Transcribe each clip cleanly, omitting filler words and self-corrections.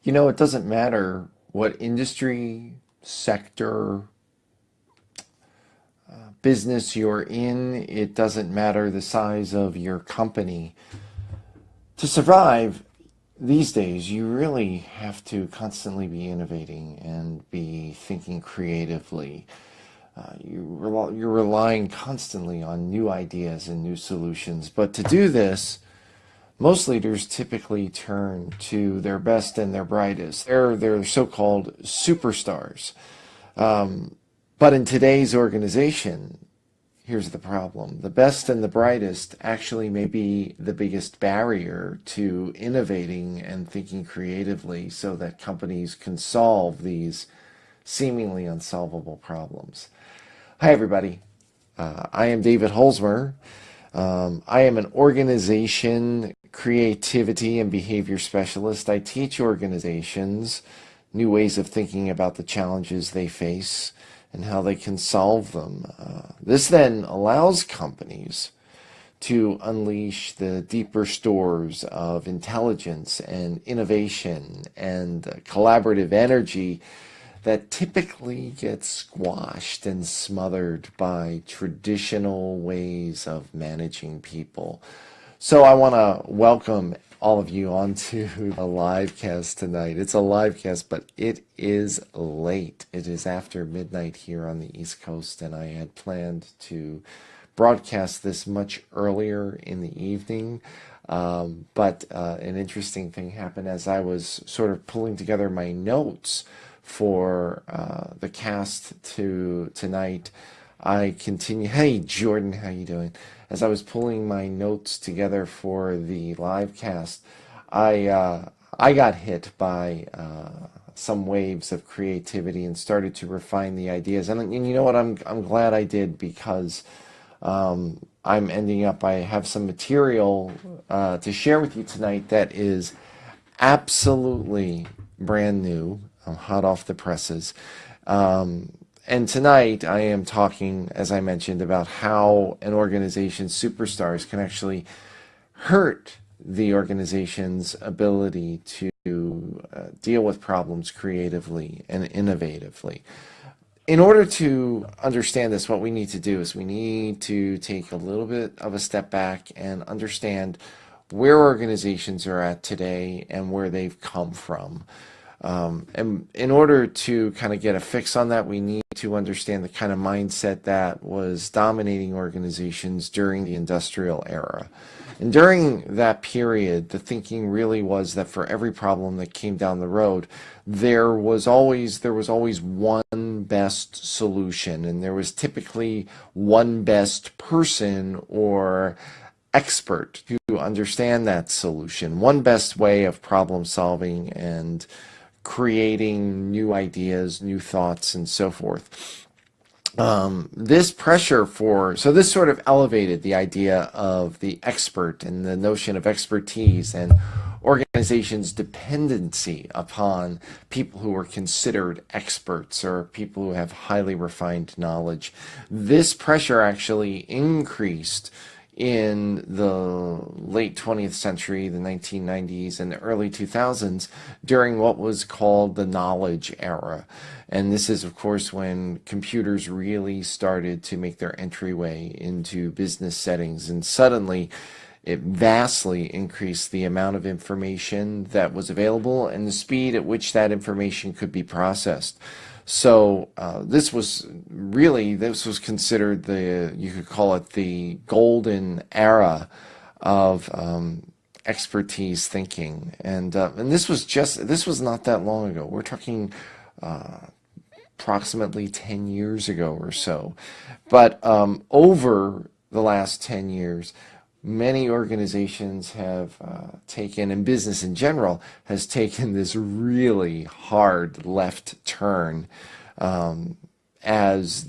It doesn't matter what industry, sector, business you're in. It doesn't matter the size of your company. To survive these days, you really have to constantly be innovating and be thinking creatively. You're relying constantly on new ideas and new solutions. But to do this, most leaders typically turn to their best and their brightest. They're so-called superstars. But in today's organization, here's the problem. The best and the brightest actually may be the biggest barrier to innovating and thinking creatively so that companies can solve these seemingly unsolvable problems. Hi, everybody. I am David Holzmer. I am an organization creativity and behavior specialist. I teach organizations new ways of thinking about the challenges they face and how they can solve them. This then allows companies to unleash the deeper stores of intelligence and innovation and collaborative energy that typically gets squashed and smothered by traditional ways of managing people. So I want to welcome all of you onto a live cast tonight. It's a live cast, but it is late. It is after midnight here on the East Coast, and I had planned to broadcast this much earlier in the evening. But an interesting thing happened as I was sort of pulling together my notes for the cast tonight. I continue. Hey, Jordan, how you doing? As I was pulling my notes together for the live cast, I got hit by some waves of creativity and started to refine the ideas. And you know what? I'm glad I did because I'm ending up. I have some material to share with you tonight that is absolutely brand new. I'm hot off the presses. And tonight I am talking, as I mentioned, about how an organization's superstars can actually hurt the organization's ability to deal with problems creatively and innovatively. In order to understand this, what we need to do is we need to take a little bit of a step back and understand where organizations are at today and where they've come from. And in order to kind of get a fix on that, we need to understand the kind of mindset that was dominating organizations during the industrial era. And during that period, the thinking really was that for every problem that came down the road, there was always one best solution, and there was typically one best person or expert to understand that solution, one best way of problem solving and creating new ideas, new thoughts, and so forth. This sort of elevated the idea of the expert and the notion of expertise and organizations' dependency upon people who are considered experts or people who have highly refined knowledge. This pressure actually increased in the late 20th century, the 1990s and the early 2000s, during what was called the knowledge era. And this is, of course, when computers really started to make their entryway into business settings. And suddenly, it vastly increased the amount of information that was available and the speed at which that information could be processed. So this was considered you could call it the golden era of expertise thinking, and this was not that long ago. We're talking approximately 10 years ago or so, but over the last 10 years, many organizations have taken, and business in general has taken this really hard left turn as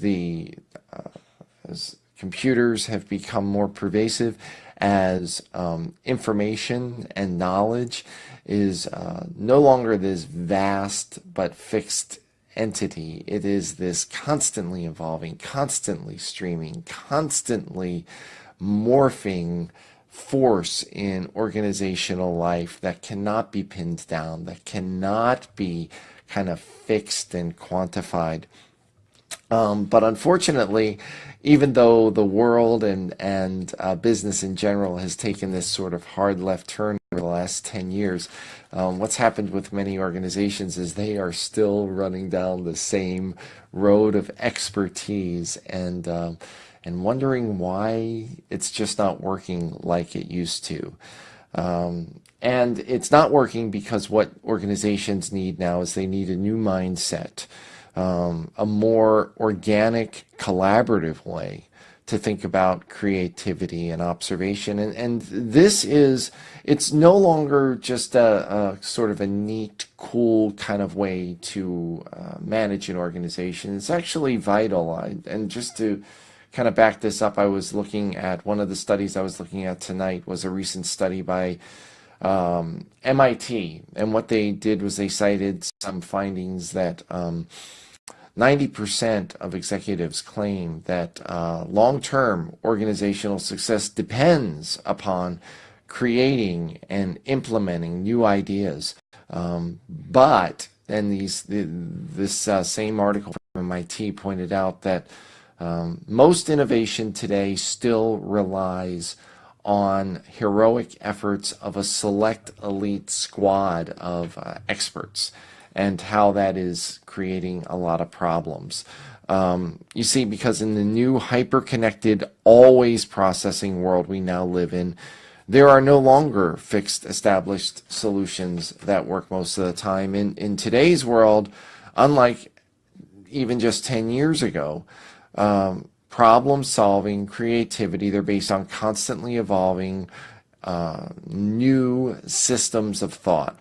computers have become more pervasive, as information and knowledge is no longer this vast but fixed entity. It is this constantly evolving, constantly streaming, constantly morphing force in organizational life that cannot be pinned down, that cannot be kind of fixed and quantified. But unfortunately, even though the world and business in general has taken this sort of hard left turn over the last 10 years, what's happened with many organizations is they are still running down the same road of expertise and wondering why it's just not working like it used to. And it's not working because what organizations need now is they need a new mindset, a more organic, collaborative way to think about creativity and observation. And this is, it's no longer just a sort of a neat, cool kind of way to manage an organization. It's actually vital. And just to kind of back this up, I was looking at one of the studies I was looking at tonight was a recent study by MIT. And what they did was they cited some findings that 90% of executives claim that long-term organizational success depends upon creating and implementing new ideas. But then this same article from MIT pointed out that most innovation today still relies on heroic efforts of a select elite squad of experts, and how that is creating a lot of problems. You see, because in the new hyper-connected, always processing world we now live in, there are no longer fixed, established solutions that work most of the time. In today's world, unlike even just 10 years ago, problem solving, creativity, they're based on constantly evolving new systems of thought.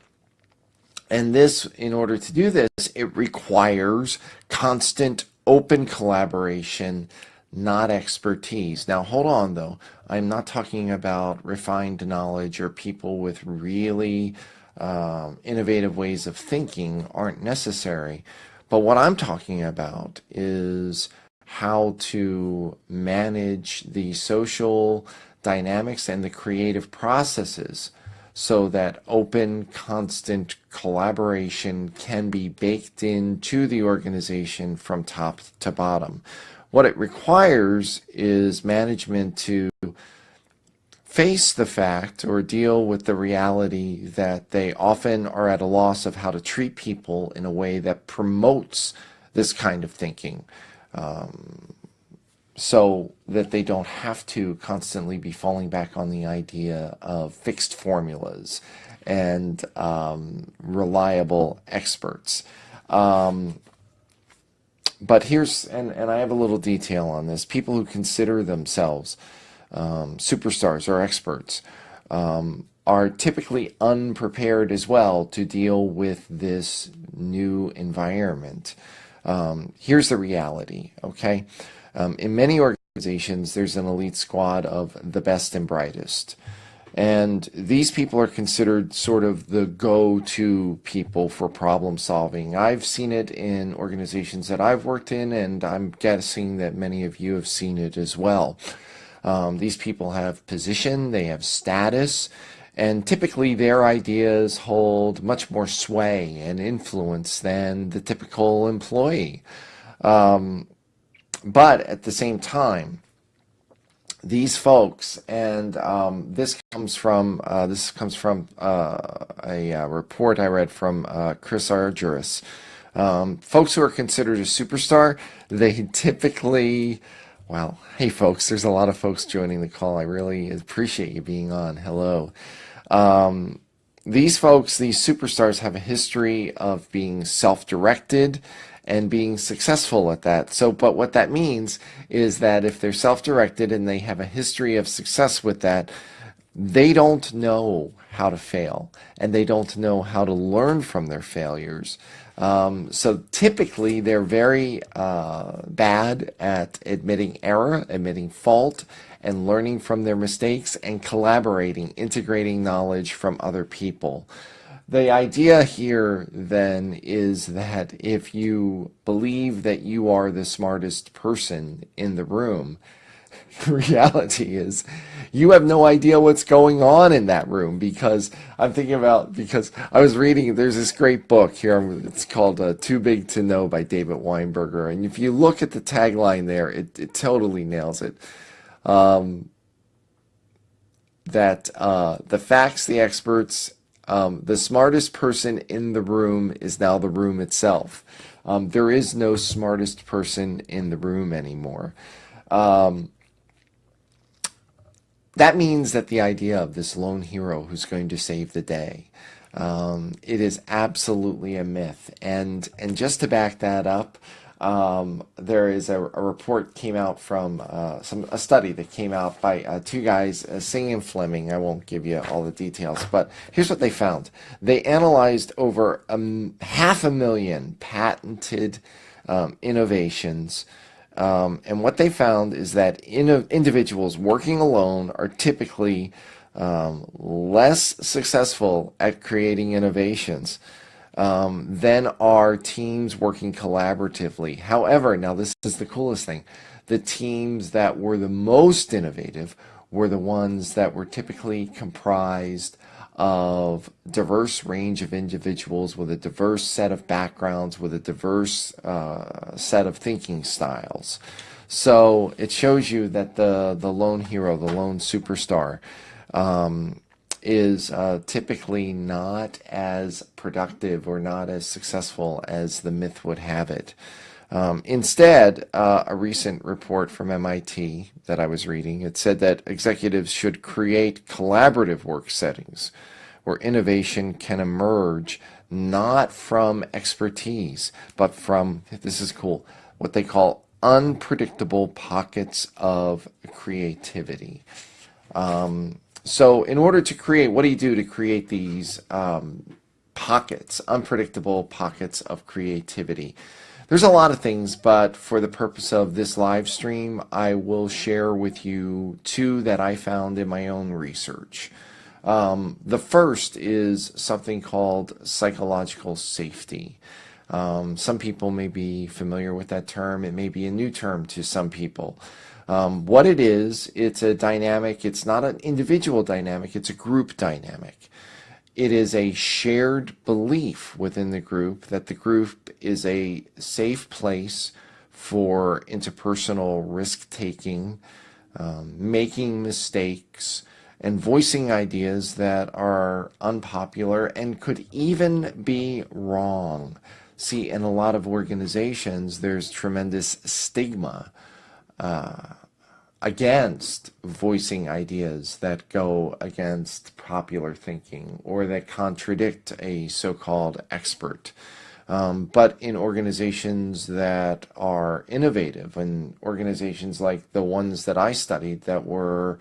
And this, in order to do this, it requires constant open collaboration, not expertise. Now, hold on, though. I'm not talking about refined knowledge or people with really innovative ways of thinking aren't necessary. But what I'm talking about is how to manage the social dynamics and the creative processes so that open, constant collaboration can be baked into the organization from top to bottom. What it requires is management to face the fact or deal with the reality that they often are at a loss of how to treat people in a way that promotes this kind of thinking. So that they don't have to constantly be falling back on the idea of fixed formulas and reliable experts. But here's, and I have a little detail on this, people who consider themselves superstars or experts are typically unprepared as well to deal with this new environment. Here's the reality, okay? In many organizations, there's an elite squad of the best and brightest. And these people are considered sort of the go-to people for problem solving. I've seen it in organizations that I've worked in, and I'm guessing that many of you have seen it as well. These people have position, they have status, and typically their ideas hold much more sway and influence than the typical employee. But at the same time, these folks, and this comes from a report I read from Chris Argyris. Folks who are considered a superstar, they typically, well, hey folks, there's a lot of folks joining the call. I really appreciate you being on. Hello. These folks, these superstars, have a history of being self-directed and being successful at that. So, but what that means is that if they're self-directed and they have a history of success with that, they don't know how to fail and they don't know how to learn from their failures. So typically they're very bad at admitting error, admitting fault, and learning from their mistakes and collaborating, integrating knowledge from other people. The idea here then is that if you believe that you are the smartest person in the room, reality is you have no idea what's going on in that room, because I'm thinking about, because I was reading, there's this great book here, it's called Too Big to Know by David Weinberger. And if you look at the tagline there, it totally nails it. That the facts, the experts, the smartest person in the room is now the room itself. There is no smartest person in the room anymore. That means that the idea of this lone hero who's going to save the day, it is absolutely a myth. And just to back that up, there is a report came out from a study that came out by two guys, Singh and Fleming. I won't give you all the details, but here's what they found. They analyzed over 500,000 patented innovations. And what they found is that individuals working alone are typically less successful at creating innovations than are teams working collaboratively. However, now this is the coolest thing. The teams that were the most innovative were the ones that were typically comprised of diverse range of individuals with a diverse set of backgrounds, with a diverse set of thinking styles. So it shows you that the lone hero, the lone superstar, is typically not as productive or not as successful as the myth would have it. Instead, a recent report from MIT that I was reading, it said that executives should create collaborative work settings where innovation can emerge not from expertise, but from, this is cool, what they call unpredictable pockets of creativity. So in order to create, what do you do to create these pockets, unpredictable pockets of creativity? There's a lot of things, but for the purpose of this live stream, I will share with you two that I found in my own research. The first is something called psychological safety. Some people may be familiar with that term. It may be a new term to some people. What it is, it's a dynamic. It's not an individual dynamic. It's a group dynamic. It is a shared belief within the group that the group is a safe place for interpersonal risk-taking, making mistakes, and voicing ideas that are unpopular and could even be wrong. See, in a lot of organizations, there's tremendous stigma against voicing ideas that go against popular thinking or that contradict a so-called expert. But in organizations that are innovative, and organizations like the ones that I studied that were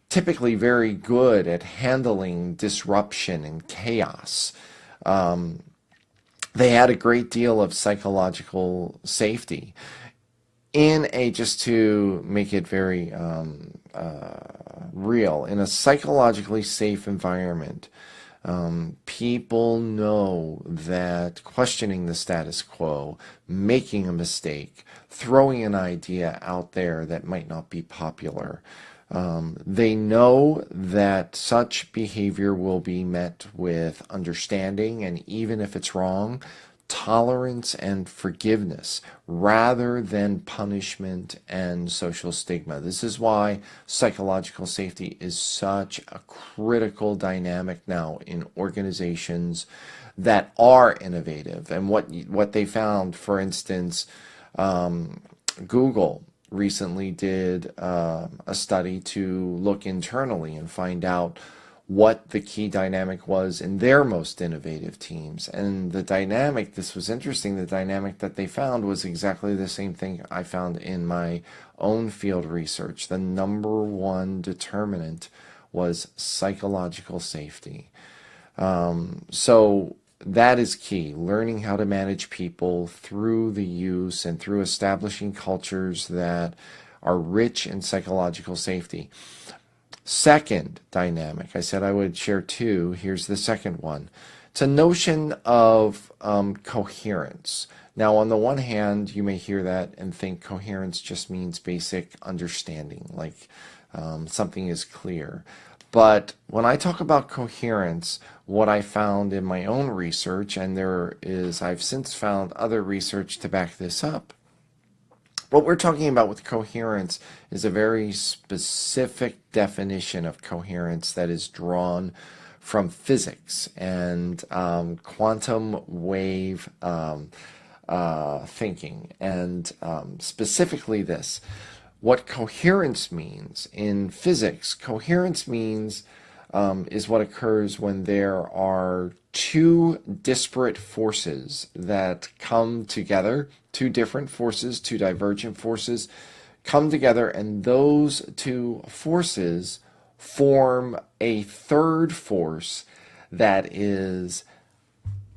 typically very good at handling disruption and chaos, they had a great deal of psychological safety. Just to make it very real, in a psychologically safe environment, people know that questioning the status quo, making a mistake, throwing an idea out there that might not be popular, they know that such behavior will be met with understanding, and even if it's wrong, tolerance and forgiveness rather than punishment and social stigma. This is why psychological safety is such a critical dynamic now in organizations that are innovative. And what they found, for instance, Google recently did a study to look internally and find out what the key dynamic was in their most innovative teams. And the dynamic, this was interesting, the dynamic that they found was exactly the same thing I found in my own field research. The number one determinant was psychological safety. So that is key, learning how to manage people through the use and through establishing cultures that are rich in psychological safety. Second dynamic, I said I would share two. Here's the second one. It's a notion of coherence. Now, on the one hand, you may hear that and think coherence just means basic understanding, like something is clear. But when I talk about coherence, what I found in my own research, and I've since found other research to back this up, what we're talking about with coherence is a very specific definition of coherence that is drawn from physics and quantum wave thinking, and specifically this. What coherence means in physics, coherence means is what occurs when there are two disparate forces that come together, two different forces, two divergent forces come together, and those two forces form a third force that is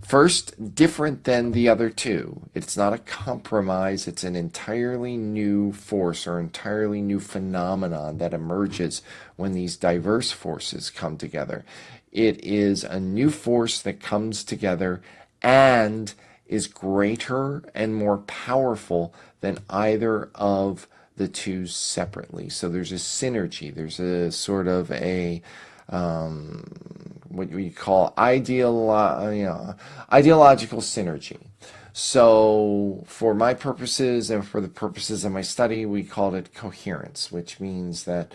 first different than the other two. It's not a compromise, it's an entirely new force or entirely new phenomenon that emerges when these diverse forces come together. It is a new force that comes together and is greater and more powerful than either of the two separately. So there's a synergy, there's a sort of a what we call ideological synergy. So for my purposes and for the purposes of my study, we called it coherence, which means that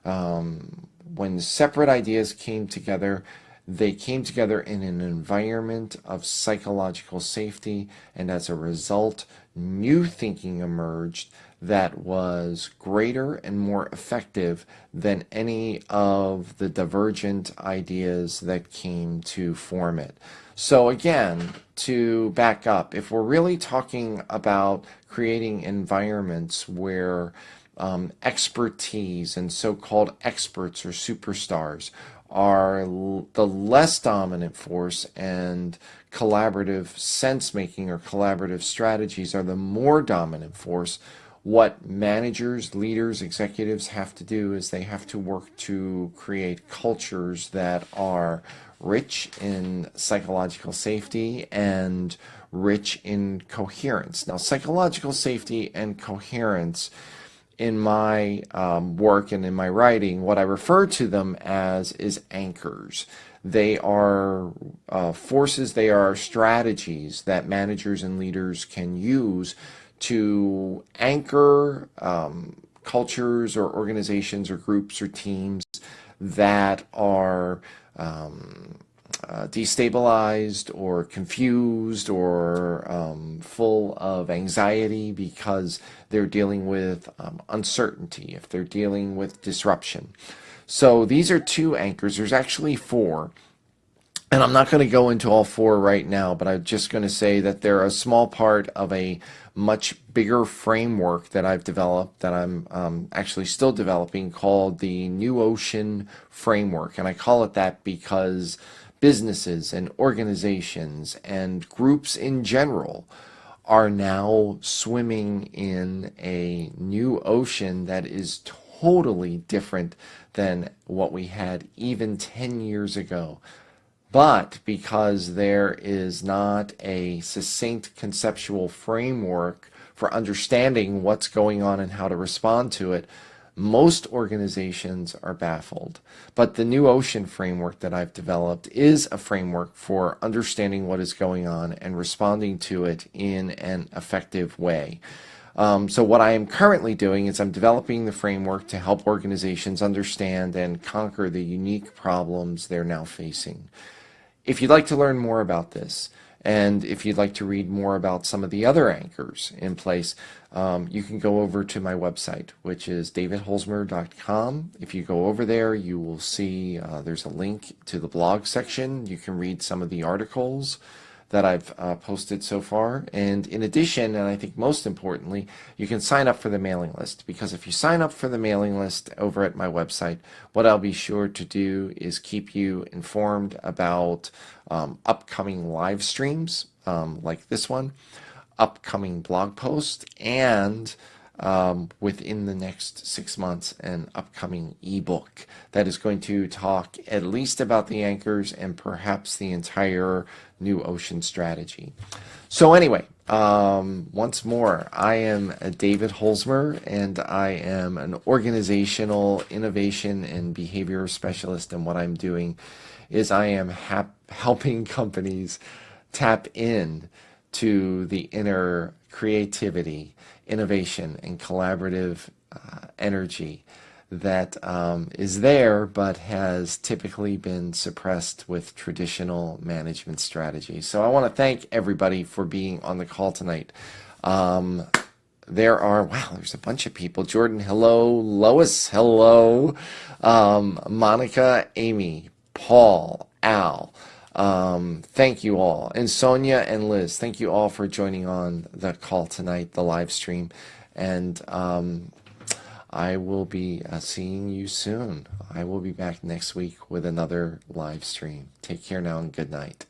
when separate ideas came together, they came together in an environment of psychological safety, and as a result, new thinking emerged that was greater and more effective than any of the divergent ideas that came to form it. So again, to back up, if we're really talking about creating environments where expertise and so-called experts or superstars are the less dominant force, and collaborative sense-making or collaborative strategies are the more dominant force, what managers, leaders, executives have to do is they have to work to create cultures that are rich in psychological safety and rich in coherence. Now, psychological safety and coherence, in my work and in my writing, what I refer to them as is anchors. They are forces, they are strategies that managers and leaders can use to anchor cultures or organizations or groups or teams that are destabilized or confused or full of anxiety because they're dealing with uncertainty, if they're dealing with disruption. So these are two anchors. There's actually four. And I'm not going to go into all four right now, but I'm just going to say that they're a small part of a much bigger framework that I've developed, that I'm actually still developing, called the New Ocean Framework. And I call it that because businesses and organizations and groups in general are now swimming in a new ocean that is totally different than what we had even 10 years ago. But because there is not a succinct conceptual framework for understanding what's going on and how to respond to it, most organizations are baffled. But the New Ocean framework that I've developed is a framework for understanding what is going on and responding to it in an effective way. So what I am currently doing is I'm developing the framework to help organizations understand and conquer the unique problems they're now facing. If you'd like to learn more about this, and if you'd like to read more about some of the other anchors in place, you can go over to my website, which is davidholzmer.com. If you go over there, you will see there's a link to the blog section. You can read some of the articles that I've posted so far. And in addition, and I think most importantly, you can sign up for the mailing list, because if you sign up for the mailing list over at my website, what I'll be sure to do is keep you informed about upcoming live streams like this one, upcoming blog posts, and within the next 6 months an upcoming ebook that is going to talk at least about the anchors and perhaps the entire New Ocean strategy. So anyway, once more, I am David Holzmer, and I am an organizational innovation and behavior specialist. And what I'm doing is I am helping companies tap in to the inner creativity, innovation, and collaborative energy that is there but has typically been suppressed with traditional management strategies. So I want to thank everybody for being on the call tonight. There's a bunch of people. Jordan, hello. Lois, hello. Monica, Amy, Paul, Al. Thank you all. And Sonia and Liz, thank you all for joining on the call tonight, the live stream. And I will be seeing you soon. I will be back next week with another live stream. Take care now and good night.